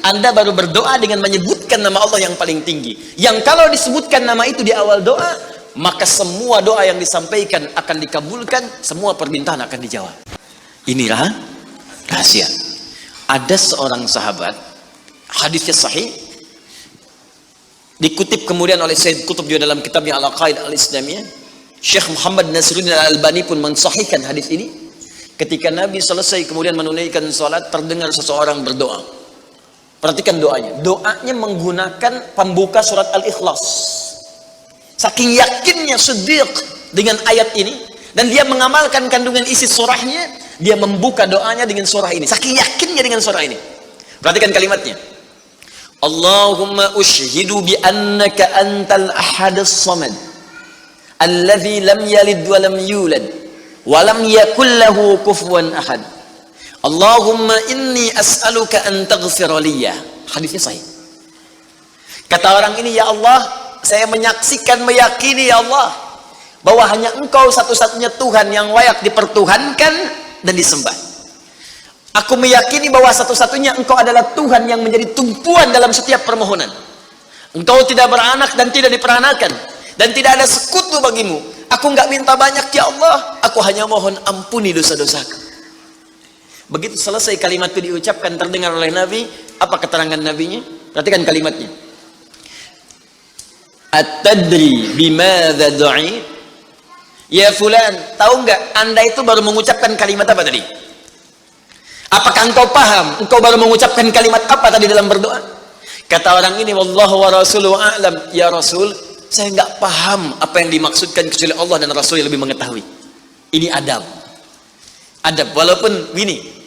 Anda baru berdoa dengan menyebutkan nama Allah yang paling tinggi. Yang kalau disebutkan nama itu di awal doa, maka semua doa yang disampaikan akan dikabulkan, semua permintaan akan dijawab. Inilah rahasia. Ada seorang sahabat, hadisnya sahih, dikutip kemudian oleh Sayyid Qutb juga dalam kitabnya Al-Aqaid Al-Islamiyah. Syekh Muhammad Nasiruddin Al-Albani pun mensahihkan hadis ini. Ketika Nabi selesai kemudian menunaikan salat, terdengar seseorang berdoa. Perhatikan doanya. Doanya menggunakan pembuka surat Al-Ikhlas. Saking yakinnya Siddiq dengan ayat ini, dan dia mengamalkan kandungan isi surahnya, dia membuka doanya dengan surah ini. Saking yakinnya dengan surah ini. Perhatikan kalimatnya. Allahumma ushhidu bi annaka antal ahadus samad alladzi lam yalid wa lam yulad wa lam yakul lahu kufuwan ahad. Allahumma inni as'aluka an taghfira liyya. Hadisnya sahih. Kata orang ini, ya Allah, saya menyaksikan, meyakini ya Allah, bahwa hanya Engkau satu-satunya Tuhan yang layak dipertuhankan dan disembah. Aku meyakini bahwa satu-satunya Engkau adalah Tuhan yang menjadi tumpuan dalam setiap permohonan. Engkau tidak beranak dan tidak diperanakan, dan tidak ada sekutu bagimu. Aku nggak minta banyak ya Allah, aku hanya mohon ampuni dosa-dosaku. Begitu selesai kalimat itu diucapkan, terdengar oleh Nabi. Apa keterangan Nabinya? Perhatikan kalimatnya. At-tadri bimadza du'i? Ya fulan, tahu nggak Anda itu baru mengucapkan kalimat apa tadi? Apakah engkau paham? Engkau baru mengucapkan kalimat apa tadi dalam berdoa? Kata orang ini, wallahu wa rasuluhu a'lam. Ya Rasul, saya nggak paham apa yang dimaksudkan kecuali Allah dan Rasul yang lebih mengetahui. Ini adab. Adab, walaupun gini,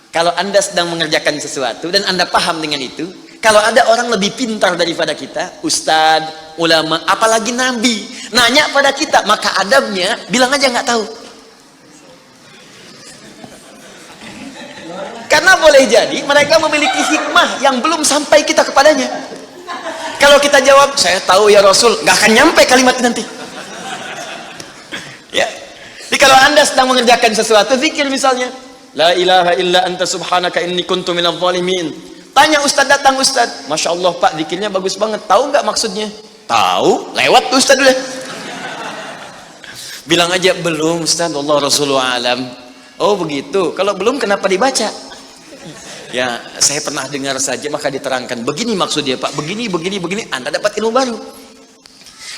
kalau Anda sedang mengerjakan sesuatu dan Anda paham dengan itu, kalau ada orang lebih pintar daripada kita, ustadz, ulama, apalagi nabi, nanya pada kita, maka adabnya bilang aja nggak tahu. Karena boleh jadi mereka memiliki hikmah yang belum sampai kita kepadanya. Kalau kita jawab, saya tahu ya Rasul, nggak akan nyampe kalimat nanti. Ya. Jadi kalau Anda sedang mengerjakan sesuatu, zikir misalnya, la ilaha illa anta subhanaka inni kuntu minadh dhalimin. Tanya ustaz, datang ustaz, masya Allah pak, zikirnya bagus banget, tahu nggak maksudnya? Tahu, lewat tuh ustaz dulu. Bilang aja, belum ustaz, Allah Rasulullah alam. Oh begitu, kalau belum kenapa dibaca? Ya, saya pernah dengar saja, maka diterangkan. Begini maksudnya pak, begini, Anda dapat ilmu baru.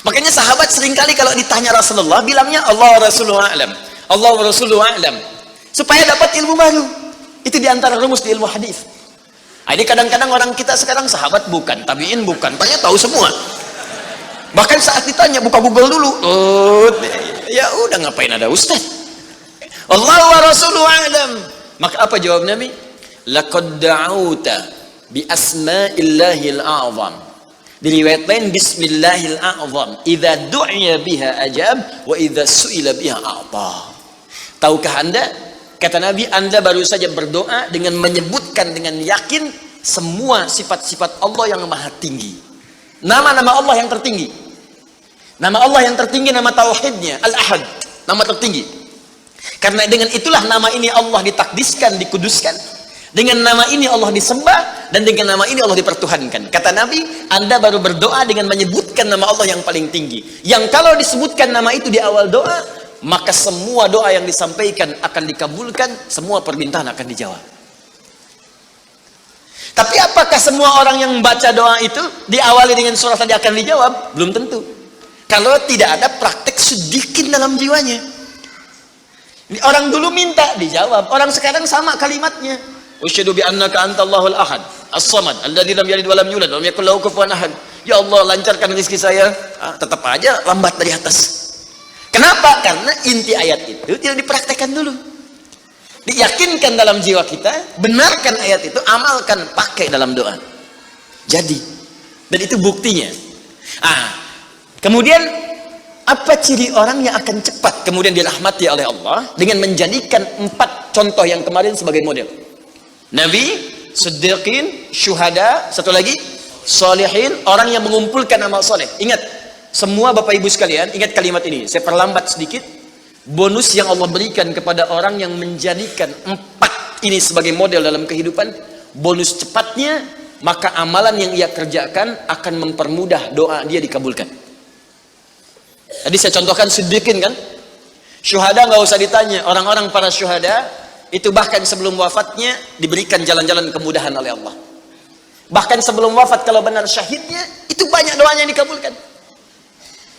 Makanya sahabat seringkali kalau ditanya Rasulullah, bilangnya Allah Rasulullah alam, Allah Rasulullah alam, supaya dapat ilmu baru. Itu diantara rumus di ilmu hadis. Ini kadang-kadang orang kita sekarang sahabat bukan, tabiin bukan, tanya tahu semua. Bahkan saat ditanya buka Google dulu. Ya udah, ngapain ada ustaz? Allah wa Rasulullah alam. Maka apa jawab Nabi? Laqad da'uta bi asma'illahil a'zam. Di riwayat lain bismillahil a'zam. Idza du'iya biha ajab wa idza su'ila biha a'ta. Tahukah Anda? Kata Nabi, Anda baru saja berdoa dengan menyebutkan dengan yakin semua sifat-sifat Allah yang maha tinggi. Nama-nama Allah yang tertinggi. Nama Allah yang tertinggi, nama tauhidnya Al-Ahad, nama tertinggi. Karena dengan itulah nama ini Allah ditakdiskan, dikuduskan. Dengan nama ini Allah disembah, dan dengan nama ini Allah dipertuhankan. Kata Nabi, Anda baru berdoa dengan menyebutkan nama Allah yang paling tinggi. Yang kalau disebutkan nama itu di awal doa, maka semua doa yang disampaikan akan dikabulkan, semua permintaan akan dijawab. Tapi apakah semua orang yang baca doa itu diawali dengan surah tadi akan dijawab? Belum tentu. Kalau tidak ada praktek sedikit dalam jiwanya. Orang dulu minta dijawab, orang sekarang sama kalimatnya. Usyhadu bi annaka antallahul ahad, as-samad, alladzi lam yalid wa lam yulad wa lam yakul lahu kufuwan ahad. Ya Allah, lancarkan rezeki saya. Tetap aja lambat dari atas. Kenapa? Karena inti ayat itu tidak dipraktekkan dulu. Diyakinkan dalam jiwa kita, benarkan ayat itu, amalkan, pakai dalam doa. Jadi, dan itu buktinya. Kemudian apa ciri orang yang akan cepat kemudian dirahmati oleh Allah dengan menjadikan 4 contoh yang kemarin sebagai model? Nabi, Siddiqin, Syuhada, satu lagi Salihin, orang yang mengumpulkan amal soleh. Ingat, semua Bapak Ibu sekalian, ingat kalimat ini. Saya perlambat sedikit. Bonus yang Allah berikan kepada orang yang menjadikan 4 ini sebagai model dalam kehidupan, bonus cepatnya maka amalan yang ia kerjakan akan mempermudah doa dia dikabulkan. Tadi saya contohkan siddiqin kan, syuhada nggak usah ditanya, orang-orang para syuhada itu bahkan sebelum wafatnya diberikan jalan-jalan kemudahan oleh Allah. Bahkan sebelum wafat kalau benar syahidnya, itu banyak doanya yang dikabulkan.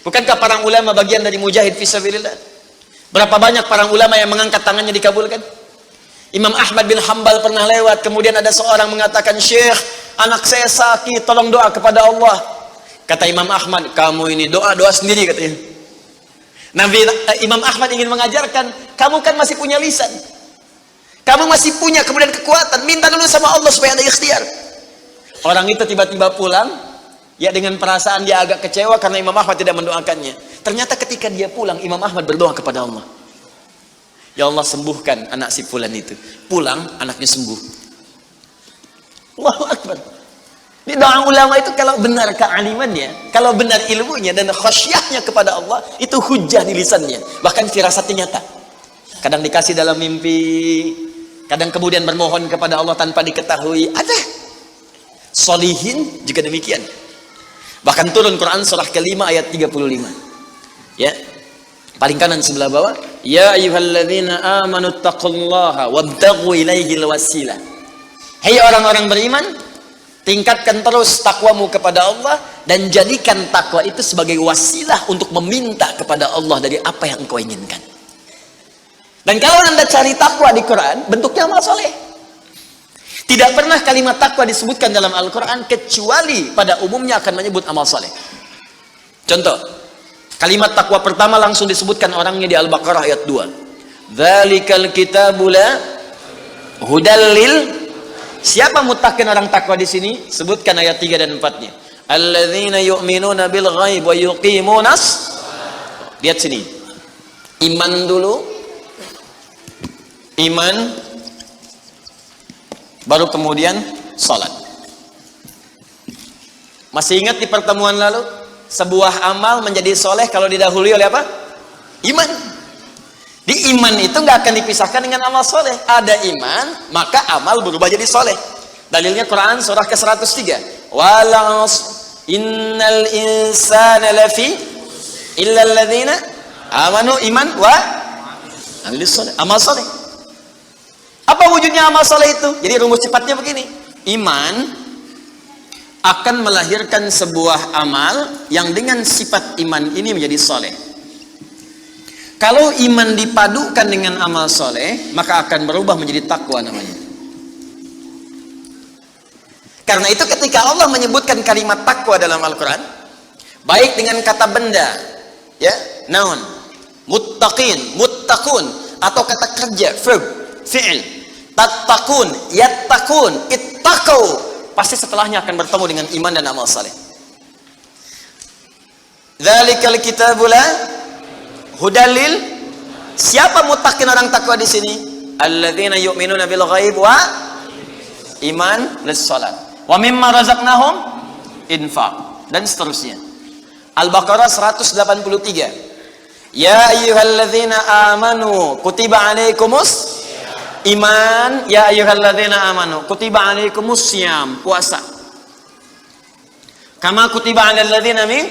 Bukankah para ulama bagian dari mujahid fisabilillah? Berapa banyak para ulama yang mengangkat tangannya dikabulkan? Imam Ahmad bin Hanbal pernah lewat, kemudian ada seorang mengatakan, "Syekh, anak saya sakit, tolong doa kepada Allah." Kata Imam Ahmad, "Kamu ini doa-doa sendiri," katanya. Imam Ahmad ingin mengajarkan, kamu kan masih punya lisan, kamu masih punya kemudian kekuatan, minta dulu sama Allah supaya ada ikhtiar. Orang itu tiba-tiba pulang, ya dengan perasaan dia agak kecewa karena Imam Ahmad tidak mendoakannya. Ternyata ketika dia pulang, Imam Ahmad berdoa kepada Allah, "Ya Allah, sembuhkan anak si fulan itu." Pulang, anaknya sembuh. Allahu Akbar. Di doa ulama itu kalau benar kealimannya, kalau benar ilmunya dan khasyahnya kepada Allah, itu hujah di lisannya, bahkan firasatnya nyata. Kadang dikasih dalam mimpi, kadang kemudian bermohon kepada Allah tanpa diketahui. Ada solihin juga demikian. Bahkan turun Quran surah ke-5 ayat 35. Ya. Paling kanan sebelah bawah, "Ya ayyuhalladzina amanu taqullaha wabtaghu ilaihil wasilah." Hai orang-orang beriman, tingkatkan terus takwamu kepada Allah dan jadikan takwa itu sebagai wasilah untuk meminta kepada Allah dari apa yang engkau inginkan. Dan kalau Anda cari takwa di Quran, bentuknya amal soleh. Tidak pernah kalimat takwa disebutkan dalam Al-Quran kecuali pada umumnya akan menyebut amal soleh. Contoh, kalimat takwa pertama langsung disebutkan orangnya di Al-Baqarah ayat 2. "Dzalikal kitabu la hudal lil." Siapa muttaqin orang takwa di sini? Sebutkan ayat 3 dan 4-nya. "Alladzina yu'minuna bil ghaib wa yuqimunas." Lihat sini. Iman dulu. Iman baru kemudian salat. Masih ingat di pertemuan lalu, sebuah amal menjadi soleh kalau didahului oleh apa? Iman. Di iman itu nggak akan dipisahkan dengan amal soleh. Ada iman, maka amal berubah jadi soleh. Dalilnya Quran surah ke-103. "Wal 'ashr innal insana lafi illa alladzina amanu." Iman wa amilis soleh. Amal soleh. Apa wujudnya amal soleh itu? Jadi rumus cepatnya begini. Iman akan melahirkan sebuah amal yang dengan sifat iman ini menjadi soleh. Kalau iman dipadukan dengan amal soleh, maka akan berubah menjadi takwa namanya. Karena itu ketika Allah menyebutkan kalimat takwa dalam Al-Quran, baik dengan kata benda, ya, naun, muttaqin, muttaqun, atau kata kerja, verb, fi'il, tattaqun, yattaqun, ittaqau, pasti setelahnya akan bertemu dengan iman dan amal saleh. Dzalikal kitabu la hudalil. Siapa muttaqin orang takwa di sini? Alladzina yu'minuna bil ghaib wa iman lis salat. Wa mimma razaqnahum infaq, dan seterusnya. Al-Baqarah 183. "Ya ayyuhalladzina amanu kutiba alaikumus iman, ya ayyuhalladzina amanu kutiba alaikumus syiyam," puasa. "Kama kutiba 'alal ladzina min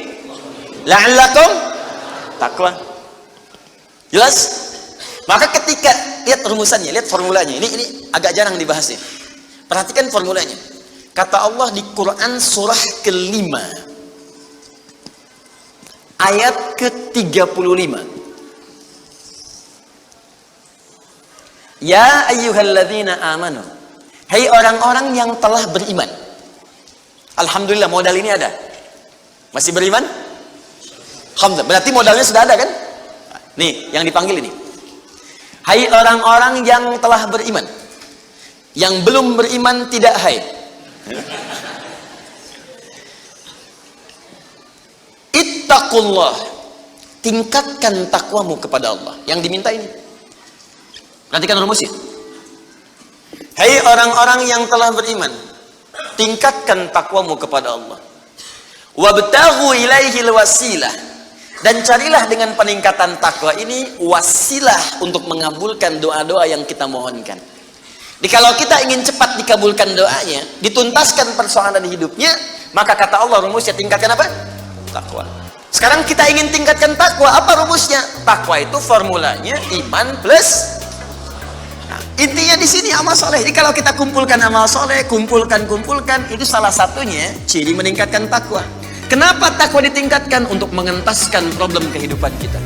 la'allakum taqwa." Jelas? Maka ketika lihat rumusannya, lihat formulanya. Ini agak jarang dibahas ya. Perhatikan formulanya. Kata Allah di Quran surah ke-5 ayat ke-35. "Ya ayyuhalladzina amanu." Hai orang-orang yang telah beriman. Alhamdulillah modal ini ada. Masih beriman? Alhamdulillah. Berarti modalnya sudah ada kan? Nih, yang dipanggil ini. Hai orang-orang yang telah beriman. Yang belum beriman tidak hai. Ittaqullah. Tingkatkan takwamu kepada Allah. Yang diminta ini. Perhatikan rumusnya. Hai orang-orang yang telah beriman, tingkatkan takwamu kepada Allah. Wabtaghu ilaihil wasilah. Dan carilah dengan peningkatan takwa ini wasilah untuk mengabulkan doa-doa yang kita mohonkan. Jadi kalau kita ingin cepat dikabulkan doanya, dituntaskan persoalan hidupnya, maka kata Allah rumusnya tingkatkan apa? Takwa. Sekarang kita ingin tingkatkan takwa, apa rumusnya? Takwa itu formulanya iman plus. Nah, intinya di sini amal soleh. Jadi kalau kita kumpulkan amal soleh, kumpulkan, itu salah satunya ciri meningkatkan takwa. Kenapa takwa ditingkatkan? Untuk mengentaskan problem kehidupan kita.